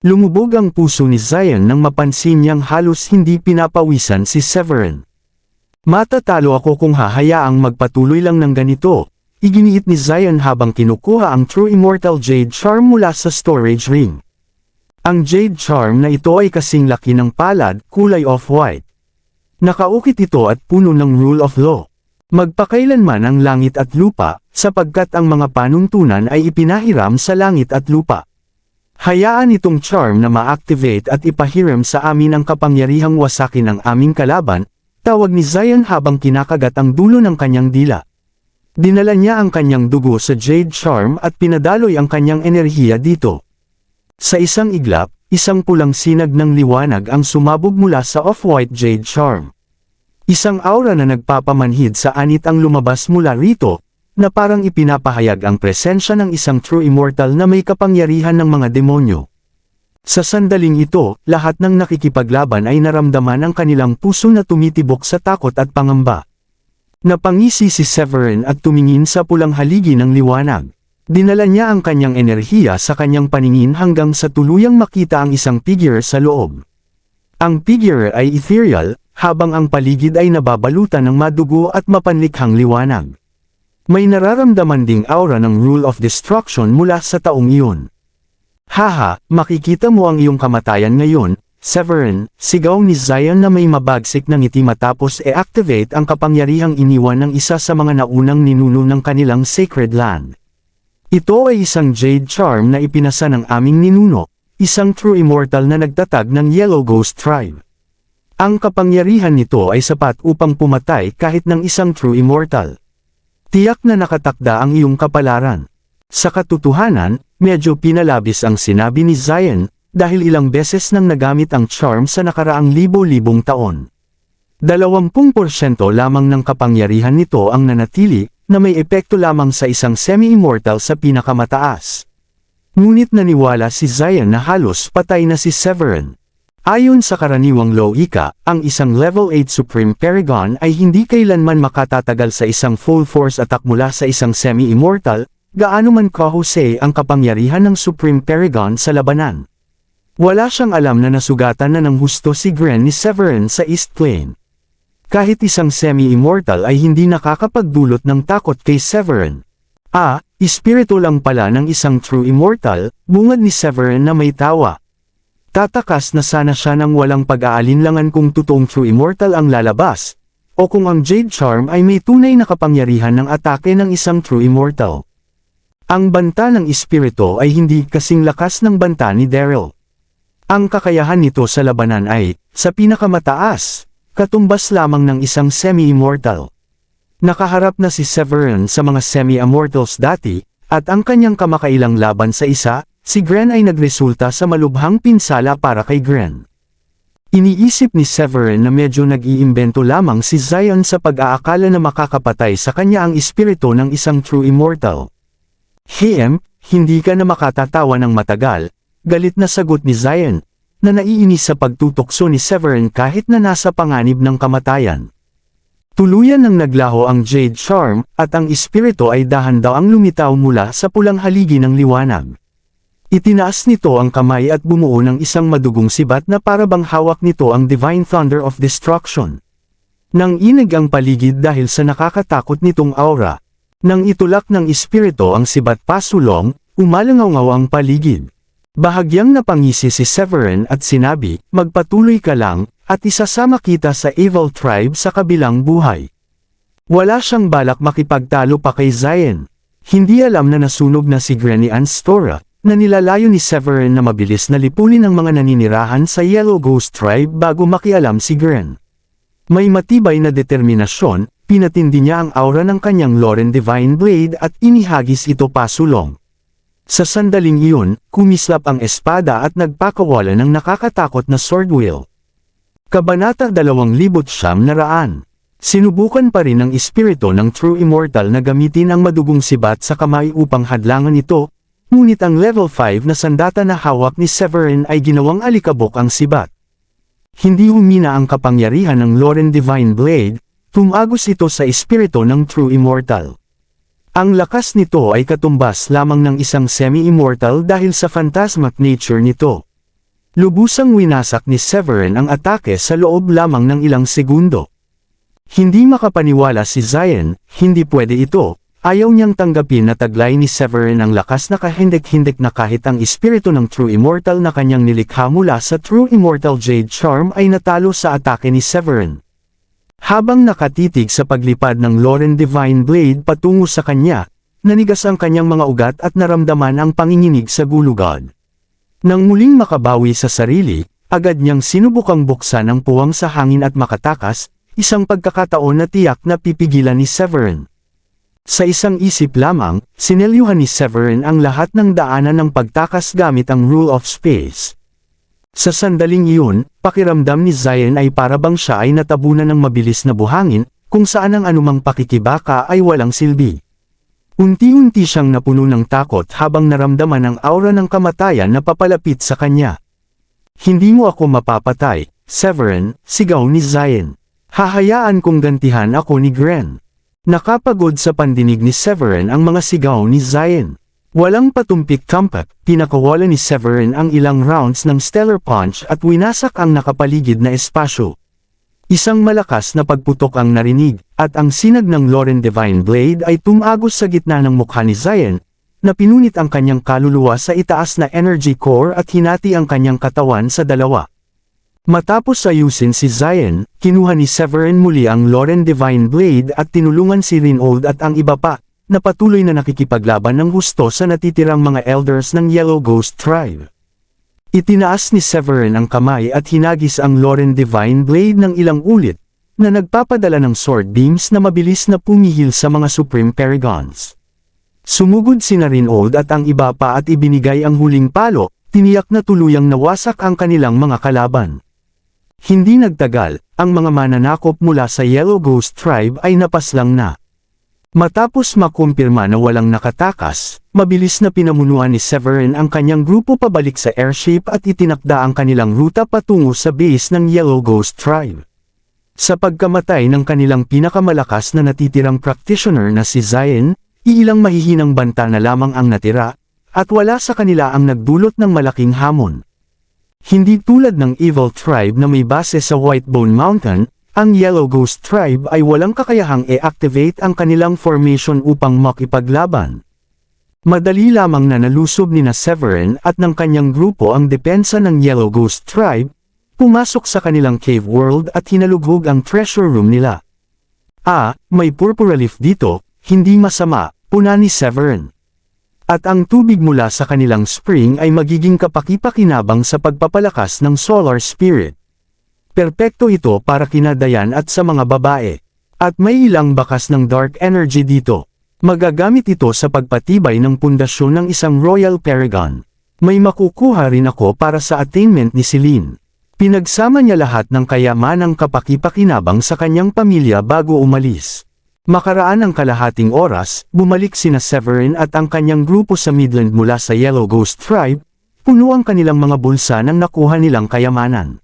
Lumubog ang puso ni Zion nang mapansin niyang halos hindi pinapawisan si Severin. "Matatalo ako kung hahayaang magpatuloy lang ng ganito," iginiit ni Zion habang kinukuha ang True Immortal Jade Charm mula sa storage ring. Ang Jade Charm na ito ay kasing laki ng palad, kulay off-white. Nakaukit ito at puno ng Rule of Law. Magpakailanman ang langit at lupa, sapagkat ang mga panuntunan ay ipinahiram sa langit at lupa. Hayaan itong charm na ma-activate at ipahiram sa amin ang kapangyarihang wasakin ang aming kalaban, tawag ni Zion habang kinakagat ang dulo ng kanyang dila. Dinala niya ang kanyang dugo sa Jade Charm at pinadaloy ang kanyang enerhiya dito. Sa isang iglap, isang pulang sinag ng liwanag ang sumabog mula sa off-white Jade Charm. Isang aura na nagpapamanhid sa anit ang lumabas mula rito, na parang ipinapahayag ang presensya ng isang true immortal na may kapangyarihan ng mga demonyo. Sa sandaling ito, lahat ng nakikipaglaban ay naramdaman ang kanilang puso na tumitibok sa takot at pangamba. Napangisi si Severin at tumingin sa pulang haligi ng liwanag. Dinala niya ang kanyang enerhiya sa kanyang paningin hanggang sa tuluyang makita ang isang figure sa loob. Ang figure ay ethereal, habang ang paligid ay nababalutan ng madugo at mapanlikhang liwanag. May nararamdaman ding aura ng Rule of Destruction mula sa taong iyon. "Haha, makikita mo ang iyong kamatayan ngayon, Severin," sigaw ni Zion na may mabagsik ng ngiti matapos e-activate ang kapangyarihang iniwan ng isa sa mga naunang ninuno ng kanilang sacred land. "Ito ay isang Jade Charm na ipinasa ng aming ninuno, isang true immortal na nagtatag ng Yellow Ghost Tribe. Ang kapangyarihan nito ay sapat upang pumatay kahit ng isang true immortal. Tiyak na nakatakda ang iyong kapalaran." Sa katotohanan, medyo pinalabis ang sinabi ni Zion, dahil ilang beses nang nagamit ang charm sa nakaraang libo-libong taon. 20% lamang ng kapangyarihan nito ang nanatili, na may epekto lamang sa isang semi-immortal sa pinakamataas. Ngunit naniwala si Zion na halos patay na si Severin. Ayon sa karaniwang logika, ang isang level 8 Supreme Paragon ay hindi kailanman makatatagal sa isang full force attack mula sa isang semi-immortal, gaano man kahusay ang kapangyarihan ng Supreme Paragon sa labanan. Wala siyang alam na nasugatan na ng husto si Gren ni Severin sa East Plain. Kahit isang semi-immortal ay hindi nakakapagdulot ng takot kay Severin. Espiritu lang pala ng isang true immortal, bungad ni Severin na may tawa. Tatakas na sana siya nang walang pag-aalinlangan kung totoong true immortal ang lalabas, o kung ang Jade Charm ay may tunay na kapangyarihan ng atake ng isang true immortal. Ang banta ng espiritu ay hindi kasing lakas ng banta ni Daryl. Ang kakayahan nito sa labanan ay, sa pinakamataas, katumbas lamang ng isang semi-immortal. Nakaharap na si Severin sa mga semi-immortals dati, at ang kanyang kamakailang laban sa isa, si Gren ay nagresulta sa malubhang pinsala para kay Gren. Iniisip ni Severin na medyo nag-iimbento lamang si Zion sa pag-aakala na makakapatay sa kanya ang espiritu ng isang true immortal. Hindi ka na makatatawa ng matagal, galit na sagot ni Zion, na naiinis sa pagtutukso ni Severin kahit na nasa panganib ng kamatayan. Tuluyan nang naglaho ang Jade Charm, at ang espiritu ay dahan-daw ang lumitaw mula sa pulang haligi ng liwanag. Itinaas nito ang kamay at bumuo ng isang madugong sibat na parabang hawak nito ang Divine Thunder of Destruction. Nang inig ang paligid dahil sa nakakatakot nitong aura. Nang itulak ng espiritu ang sibat pasulong, umalangaw ang paligid. Bahagyang napangisi si Severin at sinabi, magpatuloy ka lang, at isasama kita sa Evil Tribe sa kabilang buhay. Wala siyang balak makipagtalo pa kay Zion. Hindi alam na nasunog na si Granny Anstora, na nilalayo ni Severin na mabilis na lipunin ang mga naninirahan sa Yellow Ghost Tribe bago makialam si Gren. May matibay na determinasyon, pinatindi niya ang aura ng kanyang Loren Divine Blade at inihagis ito pasulong. Sa sandaling iyon, kumislap ang espada at nagpakawala ng nakakatakot na sword wheel. Kabanata 2,900. Sinubukan pa rin ng espiritu ng True Immortal na gamitin ang madugong sibat sa kamay upang hadlangan ito, ngunit ang level 5 na sandata na hawak ni Severin ay ginawang alikabok ang sibat. Hindi humina ang kapangyarihan ng Loren Divine Blade, tumagos ito sa espiritu ng True Immortal. Ang lakas nito ay katumbas lamang ng isang semi-immortal dahil sa phantasmic nature nito. Lubusang winasak ni Severin ang atake sa loob lamang ng ilang segundo. Hindi makapaniwala si Zion, hindi pwede ito. Ayaw niyang tanggapin na taglay ni Severin ang lakas na kahindik-hindik na kahit ang espiritu ng True Immortal na kanyang nilikha mula sa True Immortal Jade Charm ay natalo sa atake ni Severin. Habang nakatitig sa paglipad ng Loren Divine Blade patungo sa kanya, nanigas ang kanyang mga ugat at naramdaman ang panginginig sa gulugod. Nang muling makabawi sa sarili, agad niyang sinubukang buksan ang puwang sa hangin at makatakas, isang pagkakataon na tiyak na pipigilan ni Severin. Sa isang isip lamang, sinelyuhan ni Severin ang lahat ng daanan ng pagtakas gamit ang Rule of Space. Sa sandaling iyon, pakiramdam ni Zion ay parabang siya ay natabunan ng mabilis na buhangin, kung saan ang anumang pakikibaka ay walang silbi. Unti-unti siyang napuno ng takot habang naramdaman ang aura ng kamatayan na papalapit sa kanya. Hindi mo ako mapapatay, Severin, sigaw ni Zion. Hahayaan kong gantihan ako ni Gren. Nakapagod sa pandinig ni Severin ang mga sigaw ni Zion. Walang patumpik kampak, pinakawala ni Severin ang ilang rounds ng Stellar Punch at winasak ang nakapaligid na espasyo. Isang malakas na pagputok ang narinig, at ang sinag ng Loren Divine Blade ay tumagos sa gitna ng mukha ni Zion, na pinunit ang kanyang kaluluwa sa itaas na energy core at hinati ang kanyang katawan sa dalawa. Matapos ayusin si Zion, kinuha ni Severin muli ang Loren Divine Blade at tinulungan si Reinhold at ang iba pa, na patuloy na nakikipaglaban ng husto sa natitirang mga elders ng Yellow Ghost Tribe. Itinaas ni Severin ang kamay at hinagis ang Loren Divine Blade ng ilang ulit, na nagpapadala ng sword beams na mabilis na pumihil sa mga Supreme Paragons. Sumugod si Reinhold at ang iba pa at ibinigay ang huling palo, tiniyak na tuluyang nawasak ang kanilang mga kalaban. Hindi nagtagal, ang mga mananakop mula sa Yellow Ghost Tribe ay napaslang na. Matapos makumpirma na walang nakatakas, mabilis na pinamunuan ni Severin ang kanyang grupo pabalik sa airship at itinakda ang kanilang ruta patungo sa base ng Yellow Ghost Tribe. Sa pagkamatay ng kanilang pinakamalakas na natitirang practitioner na si Zion, ilang mahihinang banta na lamang ang natira, at wala sa kanila ang nagdulot ng malaking hamon. Hindi tulad ng Evil Tribe na may base sa Whitebone Mountain, ang Yellow Ghost Tribe ay walang kakayahang i-activate ang kanilang formation upang makipaglaban. Madali lamang na nalusob ni Severin at ng kanyang grupo ang depensa ng Yellow Ghost Tribe, pumasok sa kanilang cave world at hinalughog ang treasure room nila. May purpura leaf dito, hindi masama, puna ni Severin. At ang tubig mula sa kanilang spring ay magiging kapaki-pakinabang sa pagpapalakas ng Solar Spirit. Perpekto ito para kina Dayan at sa mga babae. At may ilang bakas ng dark energy dito. Magagamit ito sa pagpatibay ng pundasyon ng isang Royal Paragon. May makukuha rin ako para sa attainment ni Celine. Pinagsama niya lahat ng kayamanang kapaki-pakinabang sa kanyang pamilya bago umalis. Makaraan ang kalahating oras, bumalik sina Severin at ang kanyang grupo sa Midland mula sa Yellow Ghost Tribe, puno ang kanilang mga bulsa ng nakuha nilang kayamanan.